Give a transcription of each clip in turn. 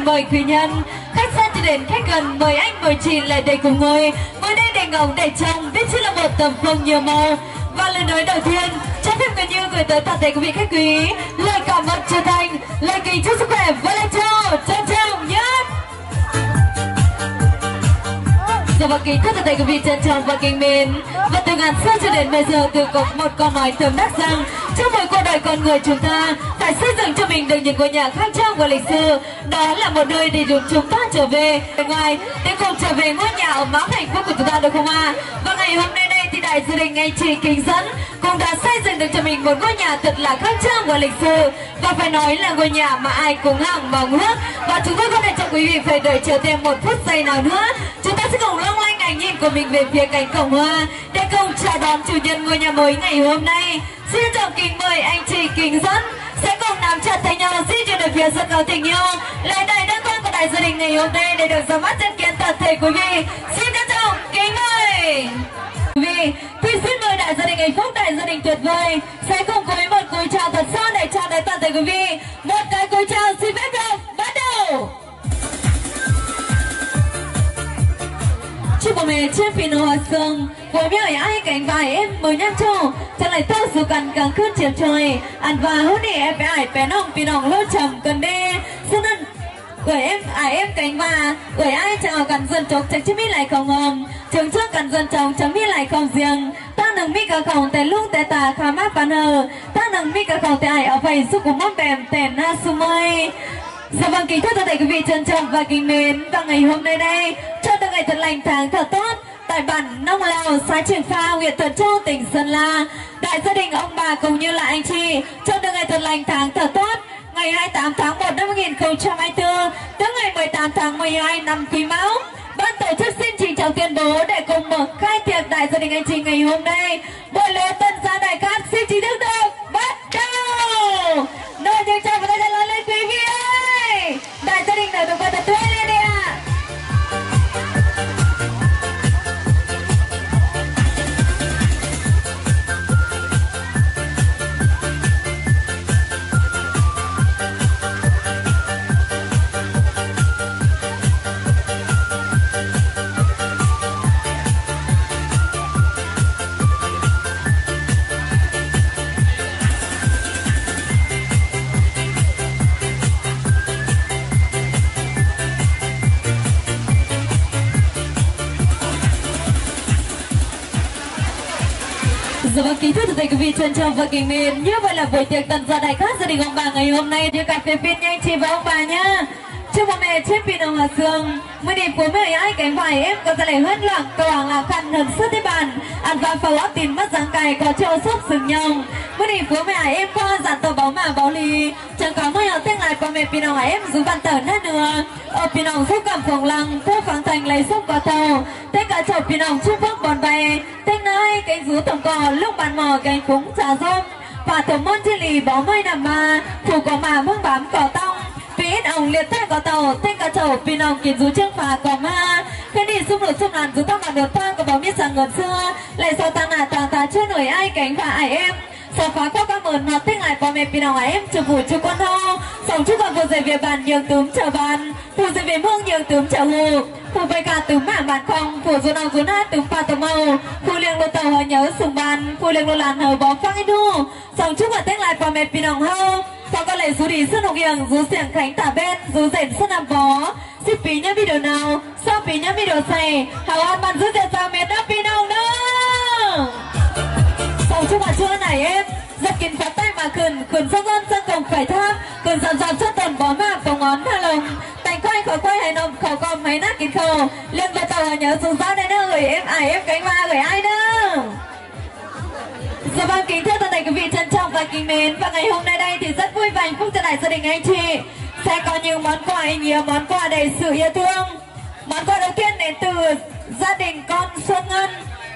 mời quý nhân. Khách xa chưa đến khách gần, mời anh mời chị lại đây cùng ngồi. Ngồi đây để ngóng để trông, biết chứ là một tầm phương nhiều màu. Và lời nói đầu tiên, cho phép gần như gửi tới toàn thể quý vị khách quý lời cảm ơn chân thành, lời kính chúc sức khỏe và lời chào trân trọng nhất. Dạ vâng, kính thưa toàn thể quý vị trân trọng và kính mến. Và từ ngàn xưa cho đến bây giờ, từ có một câu nói thơm đắc rằng trong mỗi cuộc đời con người chúng ta phải xây dựng cho mình được những ngôi nhà khang trang và lịch sử. Đó là một nơi để giúp chúng ta trở về ngoài để cùng trở về ngôi nhà ấm áp hạnh phúc của chúng ta, được không ạ? Và ngày hôm nay đây thì đại gia đình anh chị kính dẫn cũng đã xây dựng được cho mình một ngôi nhà thật là khang trang và lịch sử, và phải nói là ngôi nhà mà ai cũng hằng mong ước. Và chúng tôi không để cho quý vị phải đợi chờ thêm một phút giây nào nữa. Chúng ta sẽ cùng long lanh ánh nhìn của mình về phía cánh cổng hoa để cùng chào đón chủ nhân ngôi nhà mới ngày hôm nay. Xin trân trọng kính mời anh chị kính dẫn sẽ cùng nắm chặt tay nhau di chuyển về phía sân khấu tình yêu lễ đại đăng quang của đại gia đình ngày hôm nay để được ra mắt chân kiến toàn thể quý vị. Xin trân trọng kính mời quý vị. Thì xin mời đại gia đình hạnh phúc, đại gia đình tuyệt vời sẽ cùng với một cúi chào thật sâu để chào đón toàn thể quý vị. Một cái cúi chào xin phép được bắt đầu. Chúc mừng mẹ trên phi nô hoa sương với mẹ ai cánh vải em mới nhắc cho chẳng lại tao dù cần càng khuyết chiều trời ăn và hôn đi em phải bé nòng phi nòng lô chầm cần đê xin ơn gửi em cánh và gửi ai chào cần dân chọc chẳng chứ biết lại không hồng trường trước cần dân chồng chẳng biết lại không riêng ta nâng mi cả khổng tè lúc tè tà khá mát bàn hờ ta nâng mi cả khổng tè ai ở vậy giúp cùng mong bèm tè na su mây. Dạ vâng, kính thưa toàn thể quý vị trân trọng và kính mến, và ngày hôm nay đây cho được ngày thật lành tháng thật tốt tại bản Nông Lào, xã Trường Pha, huyện Thuận Châu, tỉnh Sơn La. Đại gia đình ông bà cũng như là anh chị cho được ngày thật lành tháng thật tốt ngày 28 tháng 1 năm 2024, tức ngày 18 tháng 12 năm Quý Mão. Ban tổ chức xin trình chào tuyên bố để cùng mở khai tiệc đại gia đình anh chị ngày hôm nay. Buổi lễ tân gia đại cát xin chính thức được bắt đầu. Nội những chào và tay chân lớn lên quý vị ơi. Đại gia đình nở nụ cười thật tươi lên đi ạ. Dạ vâng, kính thưa toàn thể quý vị trân trọng và kính mến, như vậy là buổi tiệc tận gia đại cát gia đình ông bà ngày hôm nay như cà phê phin nhanh chị và ông bà nhá. Chúc bố mẹ chết pin ông Hòa Sương, mới đẹp của mẹ ai cánh vải em có ra lại hơn loạn toàn là khăn hơn suốt thế bàn, ăn và phao óc tìm mắt dáng cài có trâu xúc sừng nhông. Mới đẹp của mẹ em qua dàn tàu báo mà báo lì, chẳng có mấy ở tên lại của mẹ pin ông em dù bàn tờ nát nữa. Ở pin ông xúc cảm phòng lăng, theo phẳng thành lấy xúc có tàu, tên cả chậu pin ông chúc phước bòn bay, tên nơi cánh rú tổng cò lúc bàn mò cánh cúng trà rôm, và tổng môn chi lì bó mây nằm mà, thủ có mà mương bám cỏ tông. Biết ông liệt thế có tàu tên cả chầu pin ông kiến rú trương phà có ma cái đi xung đột xung làn rú tao mà được toan có báo biết rằng ngợt xưa lại sao ta nà ta chưa nổi ai cánh và ai em sao phá qua các mờn hoặc thích lại có mẹ pin ông em chụp vụ chụp con hô sống chúc còn vừa dậy về bàn nhường tướng chờ bàn phù dậy về mương nhường tướng chờ hù phù về cả tướng mảng bàn không phù rú nào rú nát tướng pha tầm màu phù liêng lô tàu hờ nhớ sùng bàn phù liêng lô làn hờ bó phăng đu sống chúc còn thích lại có mẹ pin ông hô sau có lệ rú đi sân hồng hiền rú xiềng khánh tả bên rú rèn sân làm bó ship phí nhá video nào sau phí nhá video xài hào an bàn rú rèn sao mệt đó pin ông nữa sau chúc mà chưa này em giật kín phát tay mà khẩn sân dân sân cùng phải tham khẩn dọn dọn xuất tần bó mạc vào ngón hà lồng tành quay khỏi quay hay nồng khẩu con máy nát kín khẩu liên vào tàu nhớ xuống ra đây nữa gửi em em cánh hoa gửi ai nữa. Dạ vâng, kính thưa toàn thể quý vị trân trọng và kính mến, và ngày hôm nay đây thì rất vui và hạnh phúc cho đại gia đình anh chị sẽ có những món quà ý nghĩa, món quà đầy sự yêu thương. Món quà đầu tiên đến từ gia đình con Xuân Ngân.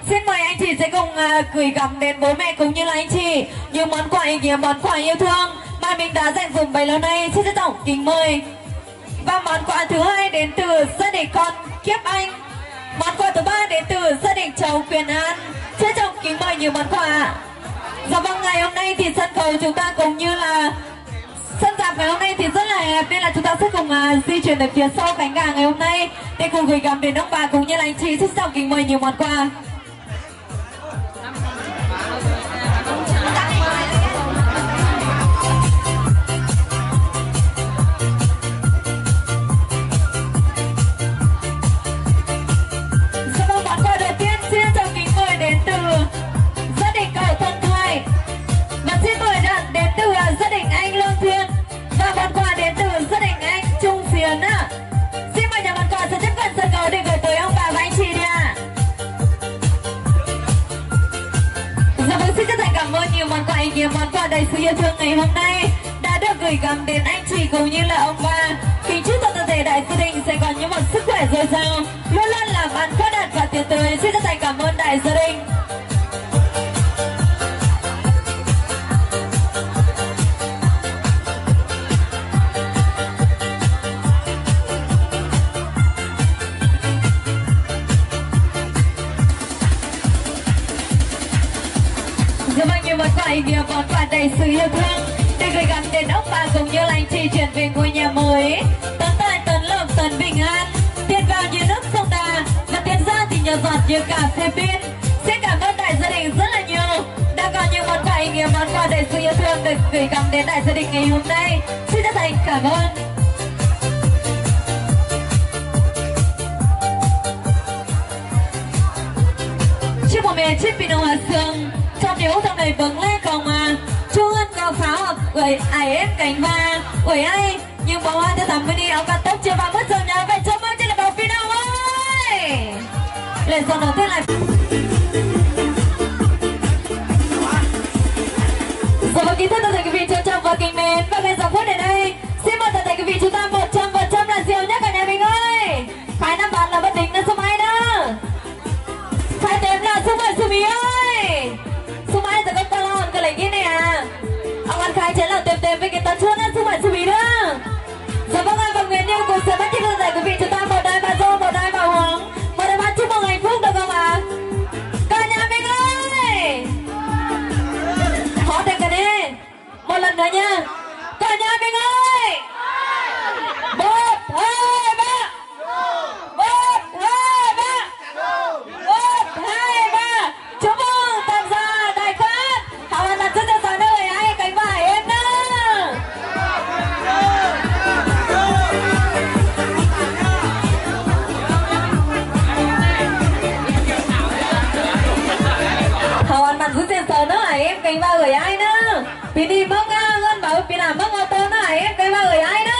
Xin mời anh chị sẽ cùng gửi gắm đến bố mẹ cũng như là anh chị những món quà ý nghĩa, món quà yêu thương mà mình đã dành dụm bấy lâu nay. Xin trân trọng kính mời. Và món quà thứ hai đến từ gia đình con Kiếp Anh. Món quà thứ ba đến từ gia đình cháu Quyền An. Trân trọng kính mời nhiều món quà. Dạ vâng, ngày hôm nay thì sân khấu chúng ta cũng như là Sân dạp ngày hôm nay thì rất là hẹp nên là chúng ta sẽ cùng di chuyển về phía sau cánh gà ngày hôm nay để cùng gửi gắm đến ông bà cũng như là anh chị. Xin chào kính mời nhiều món quà. Xin mời nhà món quà sẽ tiếp cận sân khấu để gửi tới ông bà và anh chị đi ạ. Dạ vâng, xin chân thành cảm ơn nhiều món quà ý nghĩa, món quà đầy sự yêu thương ngày hôm nay đã được gửi gắm đến anh chị cũng như là ông bà. Kính chúc toàn thể đại gia đình sẽ có những một sức khỏe dồi dào, luôn luôn làm ăn phát đạt và tiến tới. Xin chân thành cảm ơn đại gia đình. Món quà ý nghĩa, món quà đầy sự yêu thương để gửi gắm đến ông bà cũng như là anh chị chuyển về ngôi nhà mới tấn tài tấn lộc tấn bình an, tiền vào như nước sông Đà và tiền ra thì nhờ giọt như cà phê pin. Xin cảm ơn đại gia đình rất là nhiều đã có những món quà ý nghĩa, món quà đầy sự yêu thương được gửi gắm đến đại gia đình ngày hôm nay. Xin chân thành cảm ơn. Chúc mừng mẹ chip Pino Hòa Sương trong điếu thằng này vững lên không à. Chú Ân có pháo học gửi ai em cánh hoa gửi ai nhưng bóng hoa theo thắm đi áo cắt tóc chưa vào mất giờ nhà vậy cho mừng trên là bảo Pino ơi. Lời sau đầu tiên là rồi và kính thưa tất cả quý vị trân trọng và kính mến, và ngay giờ phút đến đây xin mời tất cả quý vị chúng ta 100% là rượu nhé cả nhà mình ơi. Phải năm bạn là bất định là số mấy đó, phải tìm là số 10 số mì ơi. Số mấy giờ con ta lo cái lấy kia này à. Ông ăn khai chén là tìm với cái tấn chuốt á số 10 số mì đó. Giờ vâng ơi, và Nguyễn Như cùng sẽ bắt tiếp tất cả quý vị chúng ta một đôi bà dâu, một đôi bà Hoàng, một đôi bà chúc mừng hạnh phúc được không ạ? Cả nhà mình ơi, họ đẹp cái đi một lần nữa nha. Cả nhà mình ơi, 1, 2, 3, 1, 2, 3, 1, 2, 3. Chúc mừng tham gia đại cát. Họ là rất là giỏi nơi ai cánh bài em đó. Họ ăn mặt rút tiền sờ nữa em cánh ba gửi ai nữa. Vì đi mong ngân bảo vì làm mong tớ nữa em cánh ba gửi ai nữa.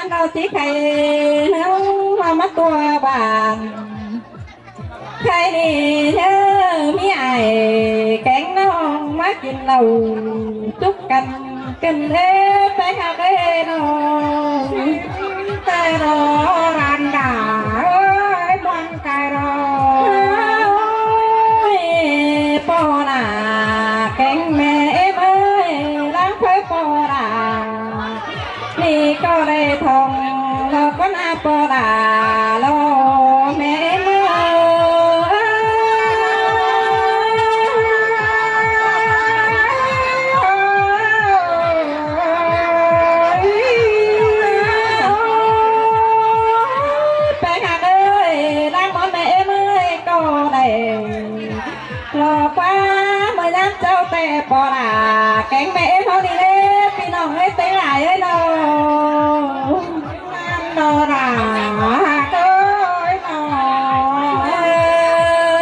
nó chỉ khay nấu mà mắt tua bàn khay đi nhớ mi ai kén nó mắt nhìn lầu chút canh kinh thế bé ha cái nó tay nó ran đà ơi con cài rồi po nà kén mẹ em ơi láng phơi po nà đi có đây thòng lo con a po nà lo mẹ em lo quá mới dám trao tè bò đà cánh mẹ thôi đi lên phi nòng ấy tới lại ấy đâu nam đồ đà ơi nó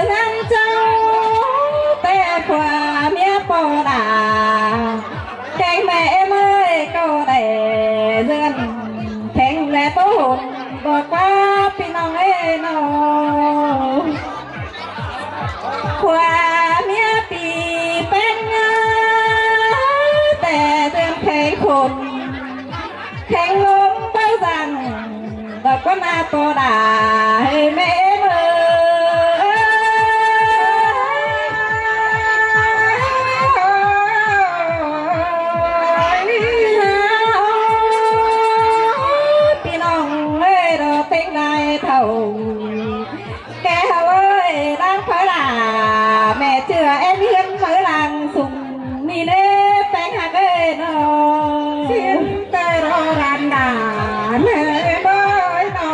dám trao tè qua mía bò đà cánh mẹ em ơi câu để dần thành lẽ tố hồn bò quá phi nòng ấy nó qua mía pì bên tè tên khay khôn khay ngông bao rằng đợt có na to đà hay mẹ mơ pì nòng ơi đồ tiếng đại thầu kẻ hầu ơi đang phải là mẹ chưa em hiến mới làng sùng đi nếp bánh hạt ơi nó xin tê rô ràn đà mẹ bơi nó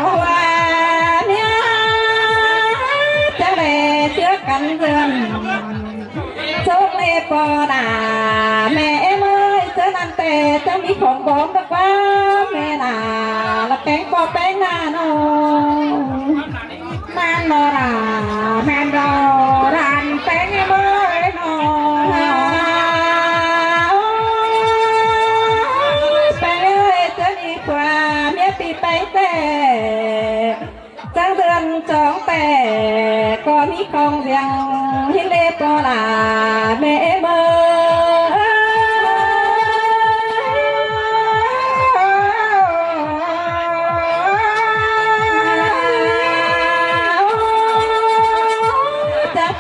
hoa nhá chắc để trước cánh rừng chốt lê bò đà mẹ em ơi chớ ăn tê cho mi không bóng được quá mẹ là cánh bò bánh nà nó man lo ra man lo ran bánh mới nó bánh ơi chớ đi qua mía pi bánh tè trăng đường trống tè có mi không riêng hiến lê bò là mẹ mơ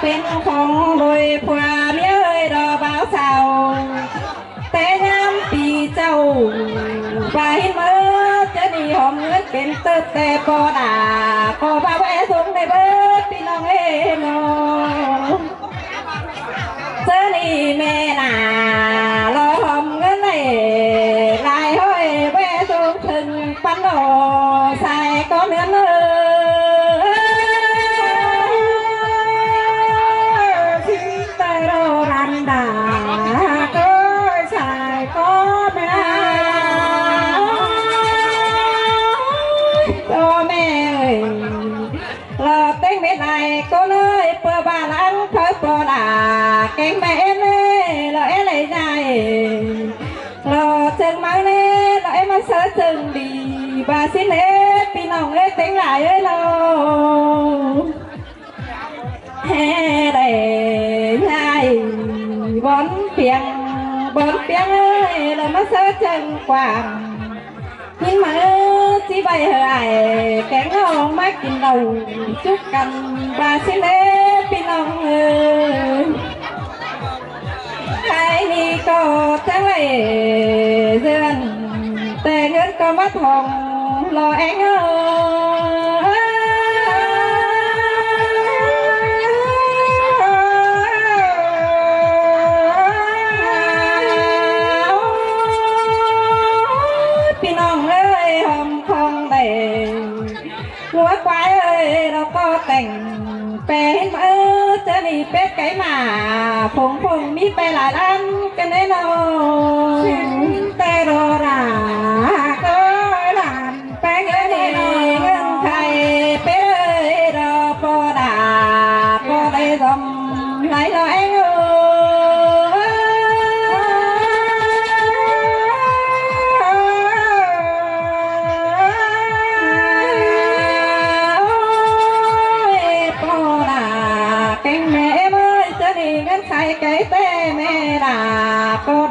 bên phòng đôi qua mía ơi đò báo sao té nhám pì châu và hiến mơ chớ đi hòm ngất bên tơ tè bò đà có bao vẽ xuống đây bớt pì nòng ê nó chớ đi mẹ nà lo hòm ngất này lại hơi vẽ xuống thừng bắn đồ xài có miếng này con ơi bờ bà lăng khơi bờ đà cánh mẹ em ơi lo em lấy dài lo chân máu nè lo em sớ chân đi bà xin hết pin nòng ấy tính lại ấy lo hè để dài bốn phiêng ơi lo mất sớ chân quàng nhưng mà chỉ bay hài kén hồng mắt nhìn đầu chút cành bà xin lê pin nòng hai đi có trắng lệ dần tè ngớt có mắt hồng lo anh ơi pin nòng ơi hồng không đầy lúa quái ơi nó có cảnh bé mơ chớ đi bếp cái mà phùng mi bé lại ăn cái này nó tê đồ ra coi làm bé cái này ngân thầy bé ơi đồ bò đà bò đây dòng lại lo anh ơi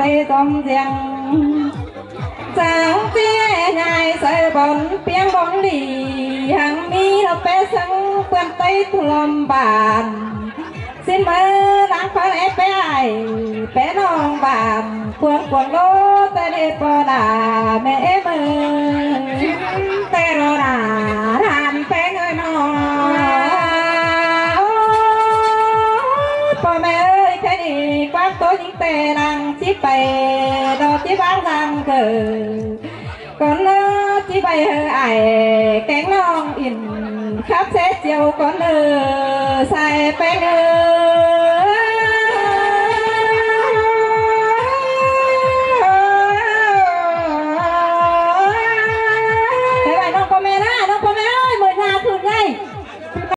đây tôm riêng sáng tia nhai sợi bón piang bón lì hàng mi nó bé sáng quen tay thùm bàn xin mơ đang phơi ép bé ai bé nong bàn cuồng cuồng lô tay đi bò đà mẹ mơ tay rô đà làm bé người nó bò mẹ ơi cái gì quát tối những tè đang chiếc bè đó chiếc bán răng cờ con chỉ bay hơi ải cánh non in khắp xét chiều con sai bé ơi